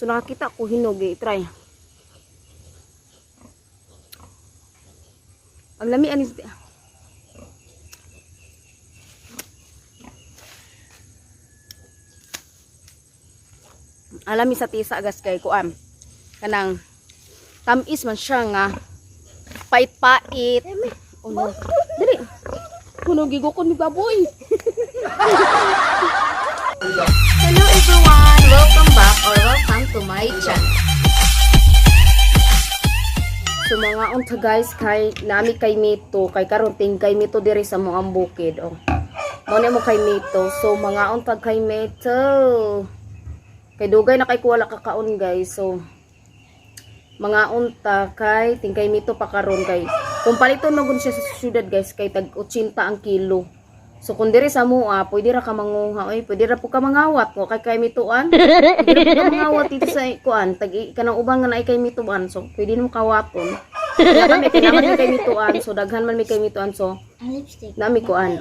So nakakita ko hinog, try. Ang lami anis. Alami sa tisa agas kay kuan. Kanang tamis man siya nga pait-pait. Oh no. Dili. Kuno gigukon ni baboy. Hello everyone! Welcome back or welcome to my channel. So mga unta guys, kay nami KAIMITO, kay karon ting KAIMITO diri sa mga bukid. Oh. Mo ni mo KAIMITO. So mga unta KAIMITO. Kay dugay na kay kuwala ka kaon guys. So mga unta kay ting KAIMITO pa karon kay kung paliton na gud siya sa syudad guys kay tag 80 ang kilo. So kung diri sa mua, pwede ra ka manguha, oy, pwede ra po ka mangawat ko kay KAIMITOan. Pwede ra po ka mangawat dito sa kuan, tag kanang ubang nga naay KAIMITOan. So pwede mo kawaton. Kaya kami kailangan may KAIMITOan, so daghan man may KAIMITOan, so nami kuan,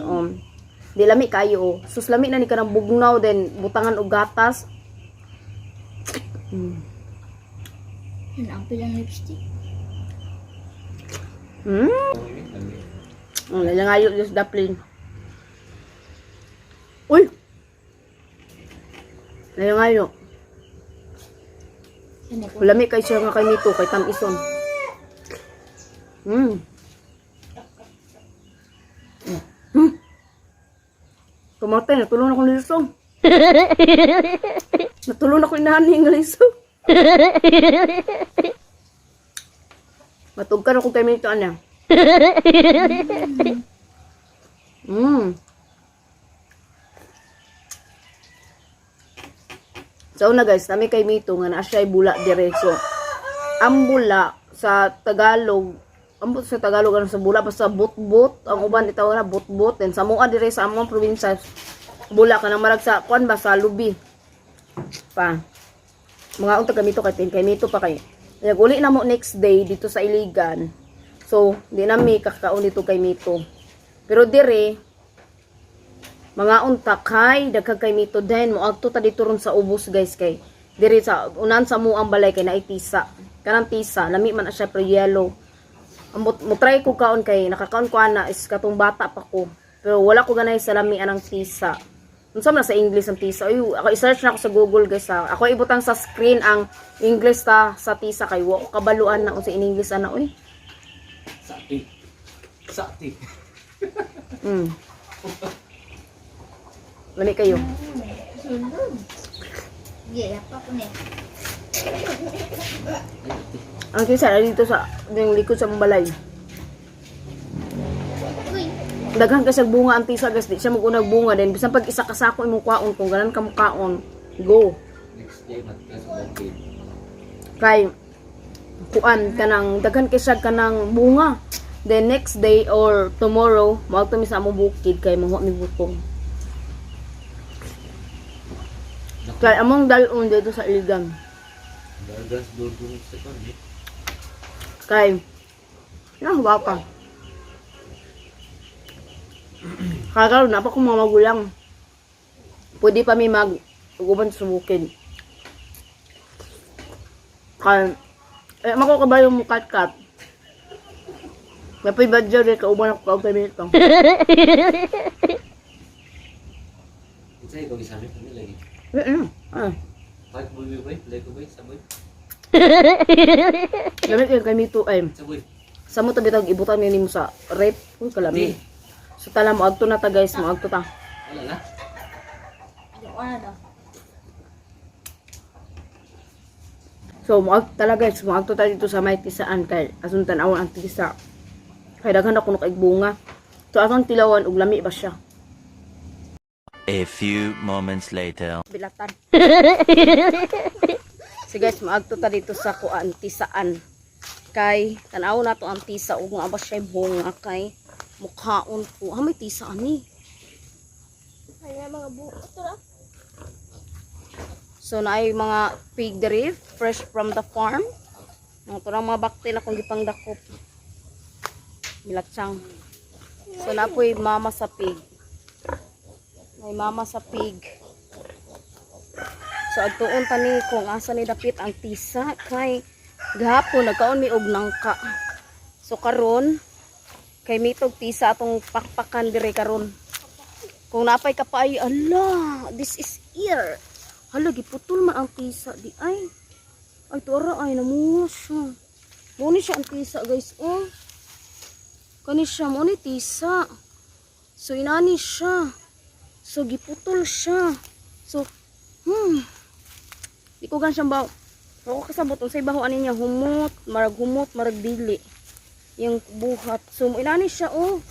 di lami kayo. Sus lami na ni kanang bugnaw then butangan og gatas. Ang pilang lipstick. Ang lalangayo yung daplin. Uy! Lalangayo. Lami kay siya nga KAIMITO, kay tamison. Kumatay, natulong ako ng lisong. Natulong ako inani ng lisong. Matugkan ako KAIMITO ana. So na guys, nami KAIMITO nga naa siya bula diretso. Ang bula sa Tagalog, ambot sa Tagalog ano sa bula basta butbut, ang uban itaw na butbut, then sa mua dire sa among probinsya bula kanang marag sa kuan ba sa lubi. Pa. Mga unta KAIMITO kay KAIMITO pa kay. Naguli na mo next day dito sa Iligan. So, di nami kakaon dito KAIMITO. Pero dire mga unta kay dagkag KAIMITO din mo adto ta dito ron sa ubos guys kay diri sa unan sa mo ang balay kay naay TISA. Kanang TISA lami man siya pero yellow. Mo try ko kaon kay nakakaon ko ana is katong bata pa ko. Pero wala ko ganay sa lami anang TISA. Unsa man sa English ang TISA? Ay ako i-search na ako sa Google guys ha. Ako ibutang sa screen ang English ta sa TISA kay wa ko kabaluan na unsa in English ana oy. Sakti. Sakti. Lami kayo. Yeah, pa ko ni. Ang TISA dito sa yung likod sa balay. Daghan kasi bunga ang TISA guys, di siya mag-unag bunga din bisan pag isa ka sako imong kwaon kung ganan ka mukaon. Go. Next day Mga Ka-baga. Kay kuan kanang daghan kay siya kanang bunga. Then next day or tomorrow, maagto mi sa among bukid kay mahuwa mi butong. Kay among dalon dito sa Iligan. Dagas dulong sa kon. Kay ba pa. Kagaw na pa kung mga magulang. Pwede pa mi mag-uban sa bukid. Kay mako kabayo mo kat-kat. Napay badyaw rin kauban ako kaog KAIMITO. Insay ko gisami kami lagi. Pag boy lego boy sa boy. Gamit yung KAIMITO ay. Sa boy. Sa mo tabi tag ibutan ni mo sa rep. Uy kalami. So tala mo agto na ta guys, mo agto ta. Wala na. Ano daw? So mo talaga guys, mo agto ta dito sa may tisaan kay asun tan-awon ang tisa. Kay daghan na kuno kay bunga. So atong tilawan og lami ba siya. A few moments later. Bilatan. So guys, maagto ta dito sa kuan tisaan. Kay tan-aw na to ang tisa ug nga ba siya bunga kay mukhaon ko. Ha may tisa ani. Ay mga buot ra. So naay mga pig diri fresh from the farm. Ang turang mga bakti na kung gipang dakop. Bilatsang. So napoy mama sa pig. May mama sa pig. So So agtuon tani kung asa ni dapit ang tisa kay gahapon nagkaon mi og nangka. So karon kay mitog tisa atong pakpakan dire karon. Kung napay ka pa ay ala, this is ear. Hala giputol man ang tisa di ay. Ay tuara ay namuha siya. Mo ni siya ang tisa guys oh. Kani siya mo ni tisa. So inani siya. So giputol siya. So di ko gan siyang baw. Ako kasabot unsay baho ani niya humot, marag dili. Yung buhat. So inani siya oh.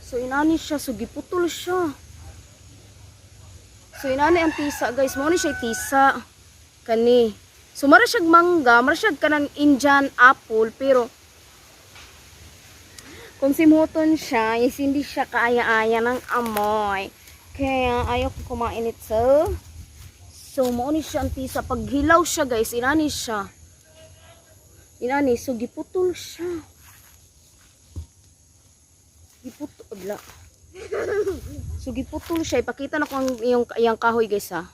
So inani siya, so giputol siya. So inani ang tisa guys, mo ni siya tisa. Kani. So mara siyag mangga, mara siyag kanang Indian apple pero kung simuton siya, is hindi siya kaaya-aya ng amoy. Kaya ayaw ko kumain ito. So mo ni siya ang tisa. Pag hilaw siya guys, inani siya. Inani, so giputol siya. Giputol. So giputol siya. Ipakita na ko yung kahoy guys ha.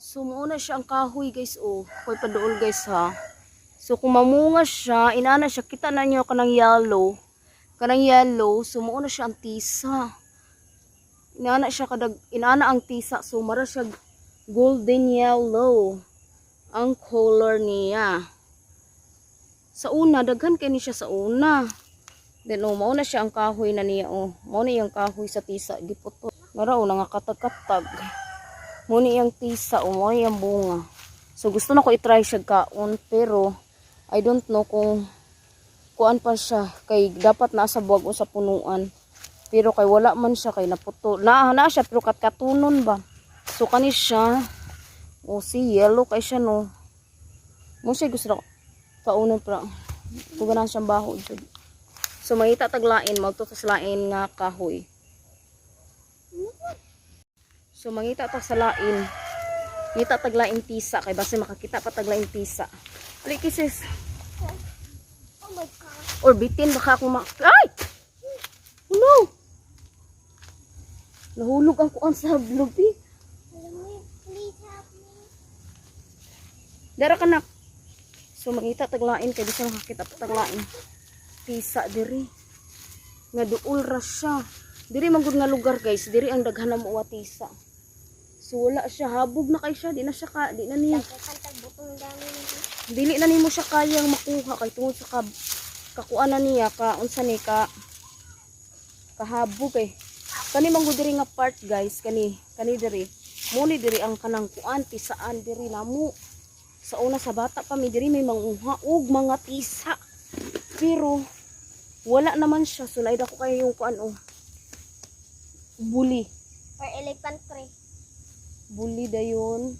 So muna siya ang kahoy guys oh. Koy paduol guys ha. So kung mamunga siya, inana siya. Kita na niyo kanang yellow. Kanang yellow. So muna siya ang tisa. Inana ang tisa. So mara siya golden yellow ang color niya. Sa una, daghan kay ni siya sa una. Then oh, mauna siya ang kahoy na niya oh. Mauna yung kahoy sa tisa giputol. Mara oh, nangakatag-katag. Mauna yung tisa oh, mauna yung bunga. So gusto na ko i-try siya kaon pero I don't know kung kuan pa siya kay dapat nasa buwag o sa punuan. Pero kay wala man siya kay naputol. Na siya pero katkatunon ba. So kani siya. O si yellow kay siya no. Mo siya gusto na kaunon pra. Kuganan siyang baho jud. So mangita taglain magto sa lain nga kahoy. So mangita ta sa lain. Ngita taglain tisa kay base makakita pa taglain tisa. Ali kisis. Oh my God. Or bitin baka ako ay! Oh no! Nahulog ang kuan sa lubi. Please help me. Dara ka na. So mangita taglain kay bisa makakita pa taglain. Tisa diri. Nga duol ra siya. Diri man gud nga lugar guys, diri ang daghan na mo tisa. So wala siya, habog na kay siya, di na niya. Dili na nimo siya kayang makuha kay tungod sa kakuan na niya ka unsa ni kahabog eh. Kani man gud diri nga part guys, kani diri. Mo ni diri ang kanang kuan tisaan diri namo. Sa una sa bata pa mi diri may manguha og mga tisa. Pero wala naman siya, so naida ko kayo yung kuan oh. Buli. Or elephant tree. Buli dayon.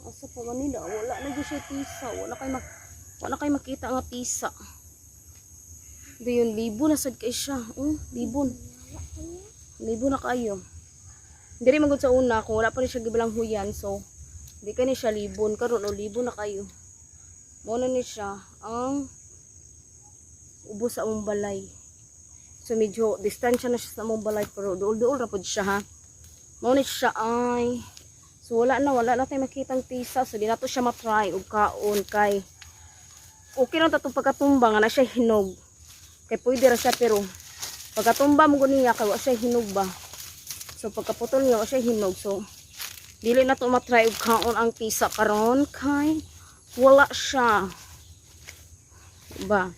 Asa pa manila, wala na gyud siya tisa, wala kay makita nga tisa. Dayon libo na sad kay siya, libon. Libo na kayo. Diri man gud sa una kung wala pa rin siya gibalang huyan, so di kani siya libon karon o libo na kayo. Mo na ni siya ang ubos sa among balay. So medyo distansya na siya sa among balay pero duol-duol ra pud siya ha. Mo ni siya ay so wala na tayo makitang tisa, so di na to siya matry og kaon kay okay lang tatong pagkatumba nga na siya hinog. Kay pwede ra siya pero pagkatumba mo gud niya kay wa siya hinog ba. So pagkaputol niya wa siya hinog, so dili na to matry og kaon ang tisa karon kay wala siya. Ba.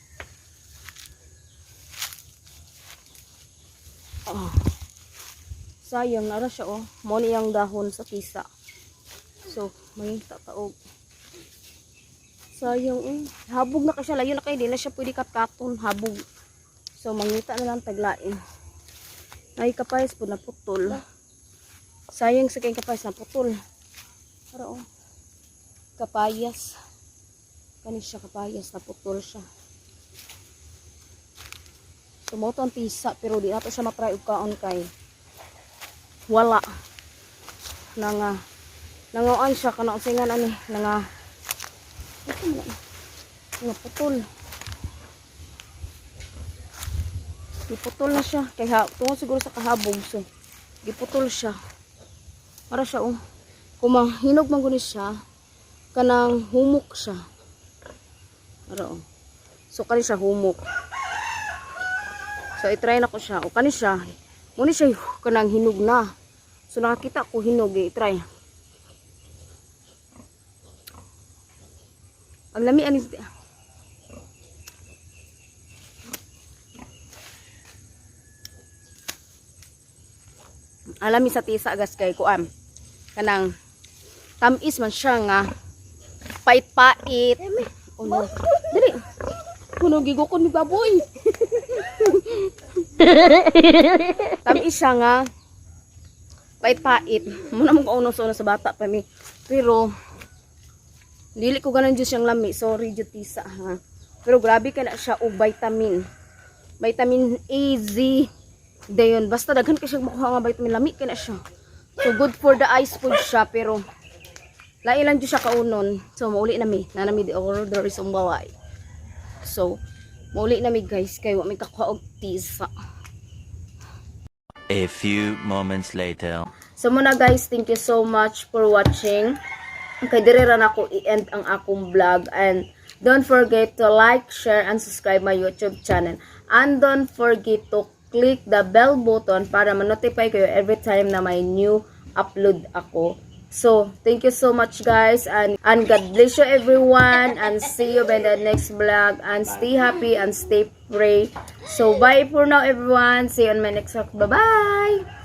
Oh. Sayang nara siya oh. Mo ni ang dahon sa tisa. So, may tataog. Sayang habog na kasi layo na kay di na siya pwede katkaton, habog. So, mangita na lang taglain. Ay kapayas po naputol. Sayang sa kay kapayas naputol. Para oh. Kapayas. Kani siya kapayas naputol siya. So, mo to ang tisa pero di nato siya matry og kaon kay wala nangaan siya kana usingan ani putol. Giputol na siya kay tungod siguro sa kahabog, so giputol siya. Para siya Kumahinog man guni siya, kanang humok siya. Aro. So kani siya humok. So i-try na ko siya. O kani siya, muna siya kanang hinog na. So nakakita ko hinog, i-try. Ang lami anis. Alami sa tisa gas kay kuan. Kanang tamis man siya nga pait-pait. Oh no. Dili. Kuno gigo ko ni baboy. Tamis siya nga pait-pait. Muna mo kauno sa bata pa mi. Pero dili ko ganan jud siyang lami. Sorry jud tisa ha. Pero grabe ka na siya og vitamin. Vitamin A, Z, dayon. Basta daghan ka siyang makuha nga vitamin, lami ka na siya. So good for the eyes food siya, pero lain lang jud siya kaunon. So mauli na mi, nanami di order isang baway. So mauli na mi guys, kay wa may kakuha og tisa. A few moments later. So muna guys, thank you so much for watching. Kay dire ra na ako i-end ang akong vlog, and don't forget to like, share, and subscribe my YouTube channel. And don't forget to click the bell button para ma-notify kayo every time na may new upload ako. So, thank you so much guys, and God bless you everyone, and see you in the next vlog, and stay happy and stay free. So, bye for now everyone. See you on my next vlog. Bye-bye!